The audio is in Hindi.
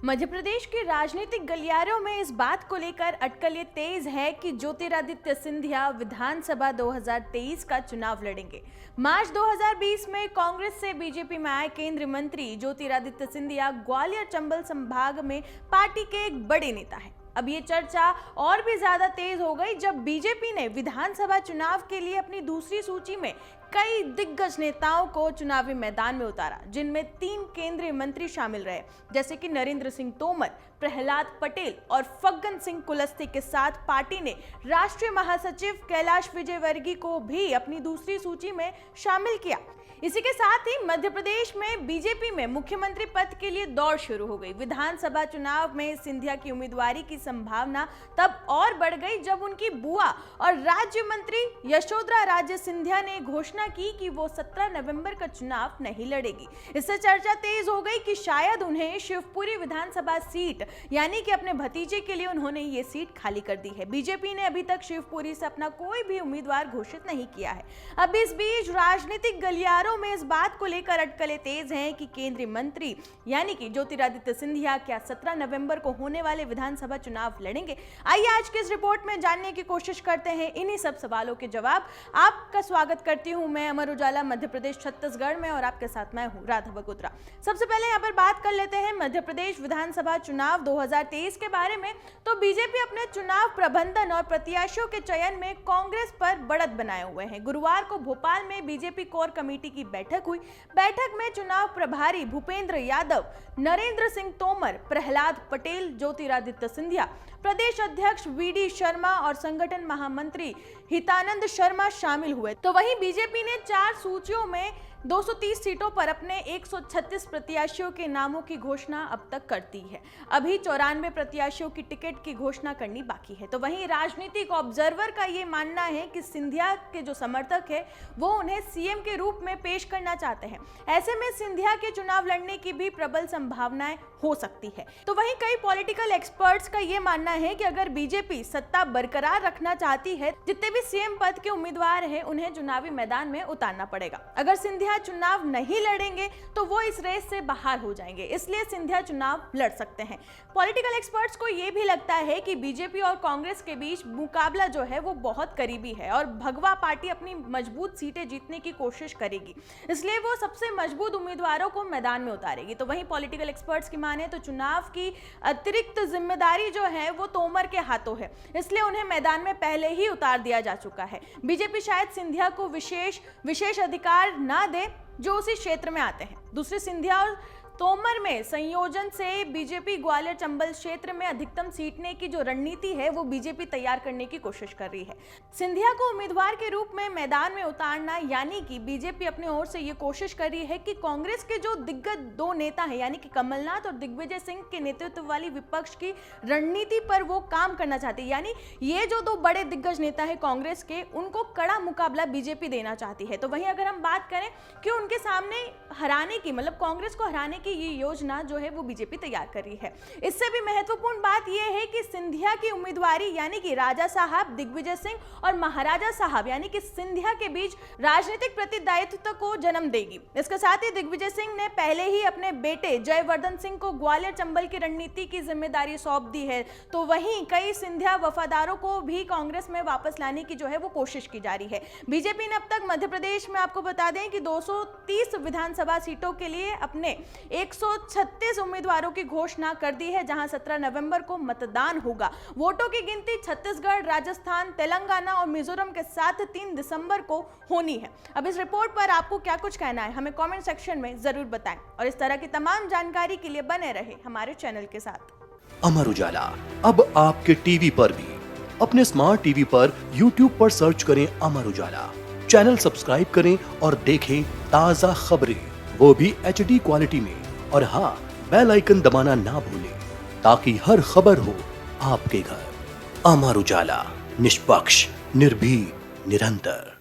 मध्य प्रदेश के राजनीतिक गलियारों में इस बात को लेकर अटकलें तेज है कि ज्योतिरादित्य सिंधिया विधानसभा 2023 का चुनाव लड़ेंगे। मार्च 2020 में कांग्रेस से बीजेपी में आए केंद्रीय मंत्री ज्योतिरादित्य सिंधिया ग्वालियर चंबल संभाग में पार्टी के एक बड़े नेता हैं। अब ये चर्चा और भी ज्यादा तेज हो गई जब बीजेपी ने विधानसभा चुनाव के लिए अपनी दूसरी सूची में कई दिग्गज नेताओं को चुनावी मैदान में उतारा, जिनमें 3 केंद्रीय मंत्री शामिल रहे, जैसे कि नरेंद्र सिंह तोमर, प्रहलाद पटेल और फग्गन सिंह कुलस्ते के साथ पार्टी ने राष्ट्रीय महासचिव कैलाश विजयवर्गीय को भी अपनी दूसरी सूची में शामिल किया। इसी के साथ ही मध्य प्रदेश में बीजेपी में मुख्यमंत्री पद के लिए दौड़ शुरू हो गई। विधानसभा चुनाव में सिंधिया की उम्मीदवारी की संभावना तब और बढ़ गई जब उनकी बुआ और राज्य मंत्री यशोधरा राजे सिंधिया ने घोषणा की कि वो 17 नवंबर का चुनाव नहीं लड़ेगी। इससे चर्चा तेज हो गई कि शायद उन्हें शिवपुरी विधानसभा सीट यानी कि अपने भतीजे के लिए उन्होंने ये सीट खाली कर दी है। बीजेपी ने अभी तक शिवपुरी से अपना कोई भी उम्मीदवार घोषित नहीं किया है। अब इस बीच राजनीतिक गलियारों में इस बात को लेकर अटकलें तेज हैं कि केंद्रीय मंत्री यानी कि ज्योतिरादित्य सिंधिया क्या 17 नवंबर को होने वाले विधानसभा चुनाव लड़ेंगे। आइए आज के इस रिपोर्ट में जानने की कोशिश करते हैं इन्हीं सब सवालों के जवाब। आपका स्वागत करती हूं मैं अमर उजाला मध्य प्रदेश छत्तीसगढ़ में और आपके साथ मैं हूं राधा बगोत्रा। सबसे पहले यहाँ पर बात कर लेते हैं मध्य प्रदेश विधानसभा चुनाव 2023 के बारे में। तो बीजेपी अपने चुनाव प्रबंधन और प्रत्याशियों के चयन में कांग्रेस पर बढ़त बनाए हुए हैं। गुरुवार को भोपाल में बीजेपी कोर कमेटी की बैठक हुई। बैठक में चुनाव प्रभारी भूपेंद्र यादव, नरेंद्र सिंह तोमर, प्रहलाद पटेल, ज्योतिरादित्य सिंधिया, प्रदेश अध्यक्ष वीडी शर्मा और संगठन महामंत्री हितानंद शर्मा शामिल हुए। तो वहीं बीजेपी ने 4 सूचियों में 230 सीटों पर अपने 136 प्रत्याशियों के नामों की घोषणा अब तक कर दी है। अभी 94 प्रत्याशियों की टिकट की घोषणा करनी बाकी है। तो वहीं राजनीतिक ऑब्जर्वर का ये मानना है कि सिंधिया के जो समर्थक है वो उन्हें सीएम के रूप में पेश करना चाहते हैं। ऐसे में सिंधिया के चुनाव लड़ने की भी प्रबल संभावनाएं हो सकती है। तो वहीं कई पॉलिटिकल एक्सपर्ट्स का ये मानना है कि अगर बीजेपी सत्ता बरकरार रखना चाहती है, जितने भी सीएम पद के उम्मीदवार हैं उन्हें चुनावी मैदान में उतारना पड़ेगा। अगर सिंधिया चुनाव नहीं लड़ेंगे तो वो इस रेस से बाहर हो जाएंगे, इसलिए सिंधिया चुनाव लड़ सकते हैं। पॉलिटिकल एक्सपर्ट्स को यह भी लगता है कि बीजेपी और कांग्रेस के बीच मुकाबला जो है वो बहुत करीबी है और भगवा पार्टी अपनी मजबूत सीटें जीतने की कोशिश करेगी, इसलिए वो सबसे मजबूत उम्मीदवारों को मैदान में उतारेगी। तो वहीं पॉलिटिकल एक्सपर्ट्स की माने तो चुनाव की अतिरिक्त जिम्मेदारी जो है वो तोमर के हाथों है, इसलिए उन्हें मैदान में पहले ही उतार दिया जा चुका है। बीजेपी शायद सिंधिया को विशेष अधिकार ना दे जो उसी क्षेत्र में आते हैं। दूसरे सिंधिया और तोमर में संयोजन से बीजेपी ग्वालियर चंबल क्षेत्र में अधिकतम सीटने की जो रणनीति है वो बीजेपी तैयार करने की कोशिश कर रही है। सिंधिया को उम्मीदवार के रूप में मैदान में उतारना यानी कि बीजेपी अपनी ओर से ये कोशिश कर रही है कि कांग्रेस के जो दिग्गज 2 नेता हैं यानी कि कमलनाथ और दिग्विजय सिंह के नेतृत्व वाली विपक्ष की रणनीति पर वो काम करना चाहती है। यानी ये जो 2 बड़े दिग्गज नेता है कांग्रेस के, उनको कड़ा मुकाबला बीजेपी देना चाहती है। तो वहीं अगर हम बात करें कि उनके सामने हराने की मतलब कांग्रेस को हराने की ये योजना जो है वो बीजेपी तैयार कर रही है। इससे भी महत्वपूर्ण बात यह है कि सिंधिया की उम्मीदवारी यानी कि राजा साहब, दिग्विजय सिंह और महाराजा साहब यानी कि सिंधिया के बीच राजनीतिक प्रतिदायित्व को जन्म देगी। इसके साथ ही दिग्विजय सिंह ने पहले ही अपने बेटे जयवर्धन सिंह को ग्वालियर चंबल की रणनीति की जिम्मेदारी सौंप दी है। तो वहीं कई सिंधिया वफादारों को भी कांग्रेस में वापस लाने की जो है वो कोशिश की जा रही है। बीजेपी ने अब तक मध्य प्रदेश में आपको बता दें कि 230 विधानसभा सीटों के लिए अपने 136 उम्मीदवारों की घोषणा कर दी है, जहां 17 नवंबर को मतदान होगा। वोटों की गिनती छत्तीसगढ़, राजस्थान, तेलंगाना और मिजोरम के साथ 3 दिसंबर को होनी है। अब इस रिपोर्ट पर आपको क्या कुछ कहना है हमें कमेंट सेक्शन में जरूर बताएं और इस तरह की तमाम जानकारी के लिए बने रहे हमारे चैनल के साथ। अमर उजाला अब आपके टीवी पर भी। अपने स्मार्ट टीवी पर यूट्यूब पर सर्च करें अमर उजाला, चैनल सब्सक्राइब करें और देखें ताजा खबरें, वो भी HD क्वालिटी में। और हाँ, बेल आइकन दबाना ना भूलें ताकि हर खबर हो आपके घर। अमर उजाला, निष्पक्ष, निर्भीक, निरंतर।